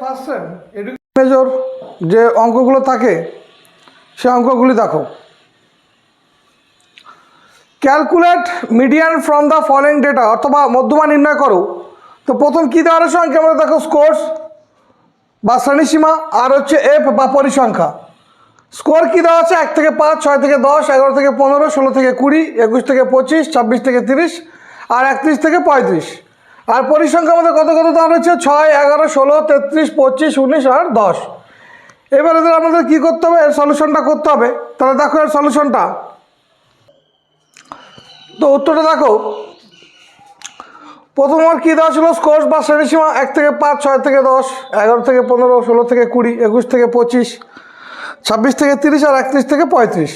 First same education major যে অঙ্কগুলো থাকে সে অঙ্কগুলি দেখো। Calculate median from the following data অথবা মধ্যমা নির্ণয় করো। তো প্রথম কী দেওয়া রয়েছে অঙ্কে আমরা দেখো স্কোর্স বা শ্রেণীসীমা আর হচ্ছে এফ বা পরিসংখ্যা। স্কোর কী দেওয়া আছে 1 থেকে 5, 6 থেকে 10, 11 থেকে 15, 16 থেকে 20, 21 থেকে 25, 26 থেকে 30 আর 31 থেকে 35। আর পরিসংখ্যা আমাদের কত কত দেওয়া রয়েছে 6, 11, 16, 33, 25, 19 আর 10। এবারে আমাদের কী করতে হবে, এর সলিউশনটা করতে হবে। তাহলে দেখো এর সলিউশনটা, তো উত্তরটা দেখো। প্রথম আমার কী দেওয়া ছিল স্কোর্স বা শ্রেণীসীমা 1 থেকে 5, 6 থেকে 10, 11 থেকে 15, 16 থেকে 20, 21 থেকে 25, 26 থেকে 30 আর 31 থেকে 35।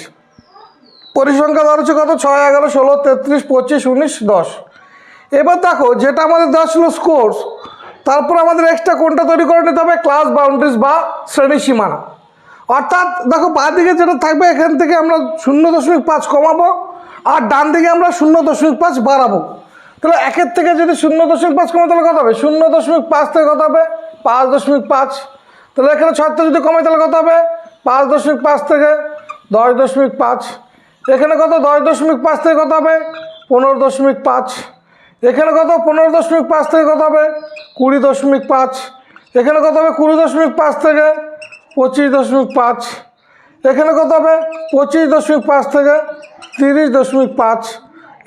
পরিসংখ্যা দেওয়া হচ্ছে কত 6, 11, 16, 33, 25, 19, 10। এবার দেখো যেটা আমাদের দেওয়া ছিল স্কোর্স, তারপর আমাদের এক্সট্রা কোনটা তৈরি করে নিতে হবে ক্লাস বাউন্ডারিজ বা শ্রেণীসীমানা। অর্থাৎ দেখো বাঁ দিকে যেটা থাকবে এখান থেকে আমরা 0.5 কমাবো আর ডান দিকে আমরা 0.5 বাড়াবো। তাহলে 1 থেকে যদি 0.5 কমে তাহলে কত হবে 0.5 থেকে কত হবে 5.5। তাহলে এখানে 6 থেকে যদি কমে তাহলে কত হবে 5.5 থেকে 10.5। এখানে কত 10.5 থেকে কত হবে 15.5। এখানে কত 15.5 থেকে কত হবে 20.5। এখানে কত হবে 20.5 থেকে 25.5। এখানে কত হবে 25.5 থেকে 30.5।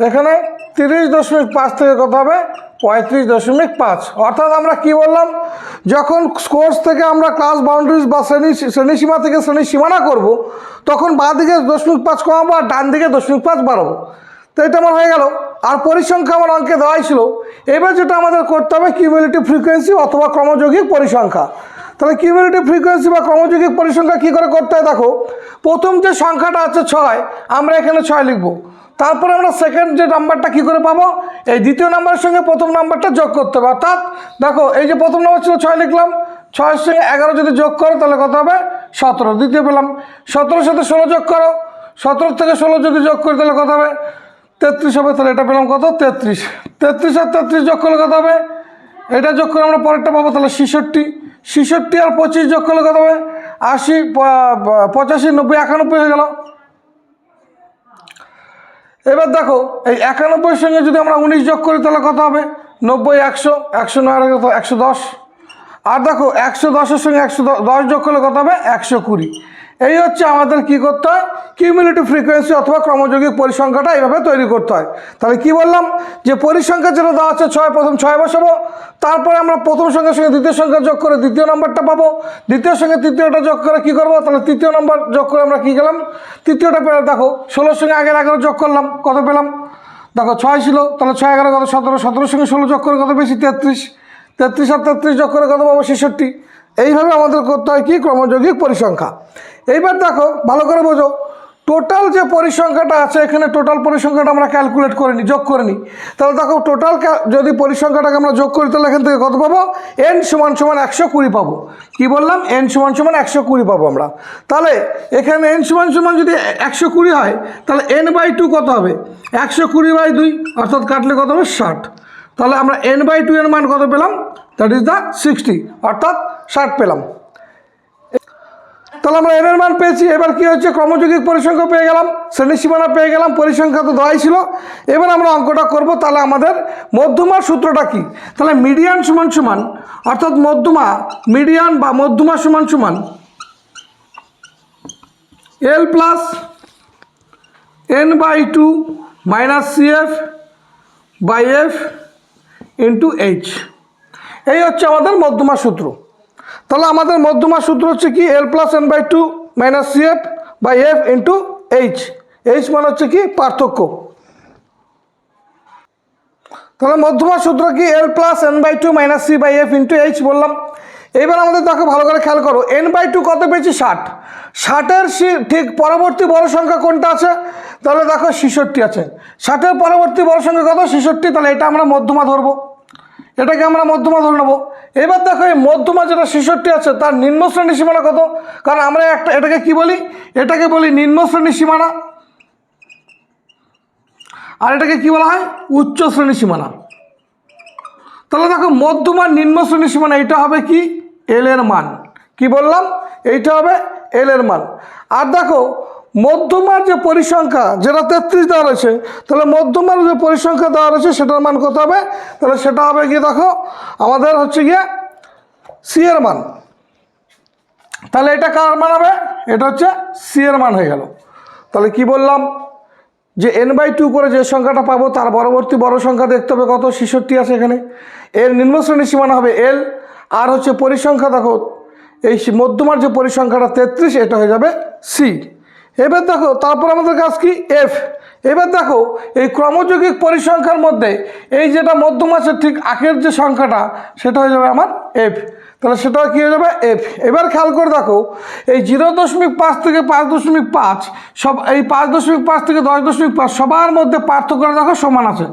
এখানে 30.5 থেকে কত হবে 35.5। অর্থাৎ আমরা কি বললাম, যখন স্কোর্স থেকে আমরা ক্লাস বাউন্ডারিজ বা শ্রেণীসীমা থেকে শ্রেণীসীমানা করব তখন বাঁ দিকে 0.5 কমাবো আর ডান দিকে 0.5 বাড়াবো। তো এটা আমার হয়ে গেল। আর পরিসংখ্যা আমার অঙ্কে দেওয়াই ছিল। এবার যেটা আমাদের করতে হবে কিউমুলেটিভ ফ্রিকোয়েন্সি অথবা ক্রমযৌগিক পরিসংখ্যা। তাহলে কিউমুলেটিভ ফ্রিকোয়েন্সি বা ক্রমযৌগিক পরিসংখ্যা কী করে করতে হয় দেখো। প্রথম যে সংখ্যাটা আছে 6, আমরা এখানে 6 লিখব। তারপরে আমরা সেকেন্ড যে নাম্বারটা কী করে পাবো, এই দ্বিতীয় নাম্বারের সঙ্গে প্রথম নাম্বারটা যোগ করতে হবে। অর্থাৎ দেখো এই যে প্রথম নাম্বার ছিল 6 লিখলাম, 6-এর সঙ্গে 11 যদি যোগ করো তাহলে কত হবে 17। দ্বিতীয় পেলাম 17-এর সাথে 16 যোগ করো, 17 থেকে 16 যদি যোগ করি তাহলে কত হবে 33 হবে। তাহলে এটা পেলাম কত 33। 33 আর 33 যোগ করলে কত হবে, এটা যোগ করে আমরা পরেরটা পাবো তাহলে 66। 66 আর 25 যোগ করলে কত হবে 80, 85, 90, 91 হয়ে গেল। এবার দেখো এই 91-এর সঙ্গে যদি আমরা 19 যোগ করি তাহলে কত হবে 90, 100, 109 কত 110। আর দেখো 110-এর সঙ্গে 110 যোগ করলে কত হবে 120। এই হচ্ছে আমাদের কি করতে হয় কিউমুলেটিভ ফ্রিকোয়েন্সি অথবা ক্রমযৌগিক পরিসংখ্যাটা এইভাবে তৈরি করতে হয়। তাহলে কি বললাম যে পরিসংখ্যা যেটা দেওয়া আছে 6, প্রথম 6 বসাবো, তারপরে আমরা প্রথম সংখ্যার সঙ্গে দ্বিতীয় সংখ্যা যোগ করে দ্বিতীয় নম্বরটা পাবো, দ্বিতীয় সঙ্গে তৃতীয়টা যোগ করে কী করবো তাহলে তৃতীয় নম্বর যোগ করে আমরা কী গেলাম তৃতীয়টা পেলাম। দেখো 16-এর সঙ্গে আগের 11 যোগ করলাম কত পেলাম, দেখো 6 ছিল তাহলে 6, 11 কত 17, 17-এর সঙ্গে 16 যোগ করে কত বেশি 33, 33 আর 33 যোগ করে কত পাবো 66। এইভাবে আমাদের করতে হয় কি ক্রমযৌগিক পরিসংখ্যা। এইবার দেখো ভালো করে বোঝো, টোটাল যে পরিসংখ্যাটা আছে এখানে টোটাল পরিসংখ্যাটা আমরা ক্যালকুলেট করে নিই, যোগ করে নিই। তাহলে দেখো টোটাল যদি পরিসংখ্যাটাকে আমরা যোগ করি তাহলে এখান থেকে কত পাবো n = 120 পাবো। কি বললাম n = 120 পাবো আমরা। তাহলে এখানে n = যদি 120 হয় তাহলে n/2 কত হবে 120/2, অর্থাৎ কাটলে কত হবে 60। তাহলে আমরা n/2 এর মান কত পেলাম, দ্যাট ইজ দ্য 60, অর্থাৎ 60 পেলাম। তাহলে আমরা n এর মান পেয়েছি। এবার কি হচ্ছে ক্রমযৌগিক পরিসংখ্যা পেয়ে গেলাম, শ্রেণীসীমানা পেয়ে গেলাম, পরিসংখ্যা তো দেওয়াই ছিল। এবার আমরা অঙ্কটা করব। তাহলে আমাদের মধ্যমার সূত্রটা কি, তাহলে মিডিয়ান সমান অর্থাৎ মধ্যমা মিডিয়ান বা মধ্যমা সমান L + n/2 - CF/F × H। এই হচ্ছে আমাদের মধ্যমা সূত্র। তাহলে আমাদের মধ্যমা সূত্র হচ্ছে কি L + n/2 - CF/F × H। H মানে হচ্ছে কি পার্থক্য। তাহলে মধ্যমা সূত্র কি L + n/2 - CF/F × H বললাম। এবার আমাদের দেখো ভালো করে খেয়াল করো n/2 কত পেয়েছি 60। 60-এর ঠিক পরবর্তী বড় সংখ্যা কোনটা আছে, তাহলে দেখো 66 আছে। 60-এর পরবর্তী বড় সংখ্যা কত 66, তাহলে এটা আমরা মধ্যমা ধরবো, এটাকে আমরা মধ্যমা ধরে নেবো। এবার দেখো এই মধ্যমা যেটা 66 আছে তার নিম্ন শ্রেণী সীমানা কত, কারণ আমরা এটাকে কি বলি, এটাকে বলি নিম্ন শ্রেণী সীমানা, আর এটাকে কি বলা হয় উচ্চ শ্রেণী সীমানা। তাহলে দেখো মধ্যমার নিম্ন শ্রেণী সীমানা এটা হবে কি এল এর মান। কি বললাম? এইটা হবে এল এর মান। আর দেখো মধ্যমার যে পরিসংখ্যা যেটা 33 দেওয়া রয়েছে, তাহলে মধ্যমার যে পরিসংখ্যা দেওয়া রয়েছে সেটার মান কত হবে? তাহলে সেটা হবে গিয়ে দেখো আমাদের হচ্ছে গিয়ে সি এর মান। তাহলে এটা কার মান হবে? এটা হচ্ছে সি এর মান হয়ে গেল। তাহলে কি বললাম? যে n/2 করে যে সংখ্যাটা পাবো তার পরবর্তী বড় সংখ্যা দেখতে হবে কত? 66 আছে এখানে। এর নিম্ন শ্রেণীর সীমানা হবে এল, আর হচ্ছে পরিসংখ্যা দেখো এই মধ্যমার যে পরিসংখ্যাটা 33, এটা হয়ে যাবে সি। এবার দেখো তারপর আমাদের কাজ কি? এফ। এবার দেখো এই ক্রমযৌগিক পরিসংখ্যার মধ্যে এই যেটা মধ্যম আছে ঠিক আগের যে সংখ্যাটা সেটা হয়ে যাবে আমার এফ। তাহলে সেটা কী হয়ে যাবে? এফ। এবার খেয়াল করে দেখো এই 0.5 থেকে 5.5 সব এই 5.5 থেকে 10.5 সবার মধ্যে পার্থক্যটা দেখো সমান আছে,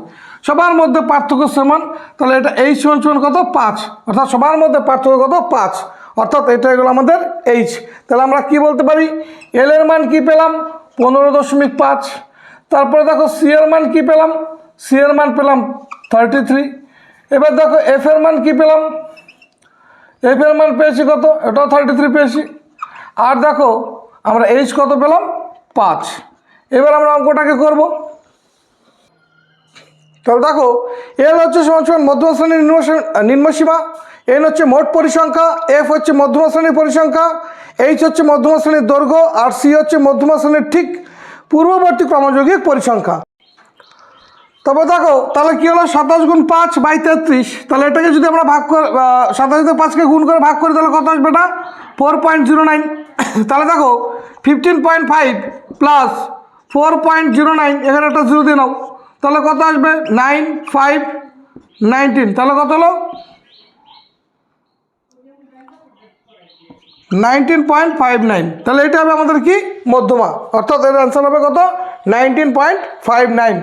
সবার মধ্যে পার্থক্য সমান। তাহলে এটা এই সমান কত? 5, অর্থাৎ সবার মধ্যে পার্থক্য কত? 5, অর্থাৎ এটা এগুলো আমাদের এইচ। তাহলে আমরা কি বলতে পারি? এল এর মান কি পেলাম? 15.5। তারপরে দেখো সি এর মান কি পেলাম? সি এর মান পেলাম 33। এবার দেখো এফ এর মান কি পেলাম? এফ এর মান পেয়েছি কত? এটাও 33 পেয়েছি। আর দেখো আমরা এইচ কত পেলাম? 5। এবার আমরা অঙ্কটাকে করব। তাহলে দেখো এল হচ্ছে সমান মধ্যম শ্রেণীর নিম্নসীমা, এন হচ্ছে মোট পরিসংখ্যা, এফ হচ্ছে মধ্যম শ্রেণীর পরিসংখ্যা, এইচ হচ্ছে মধ্যম শ্রেণীর দৈর্ঘ্য, আর সি হচ্ছে মধ্যম শ্রেণীর ঠিক পূর্ববর্তী ক্রমযৌগিক পরিসংখ্যা। তবে দেখো তাহলে কি হলো? 27 × 5/33। তাহলে এটাকে যদি আমরা ভাগ করে 27 দিয়ে 5কে গুণ করে ভাগ করি তাহলে কত আসবে? এটা 4.09। তাহলে দেখো 15.5 প্লাস 4.09, এখানে একটা 0 দিয়ে নাও, তাহলে কত আসবে? 9, 5, 19। তাহলে কত হলো? 19.59। তাহলে এটা হবে আমাদের কি? মধ্যমা, অর্থাৎ এর অ্যান্সার হবে কত? 19.59।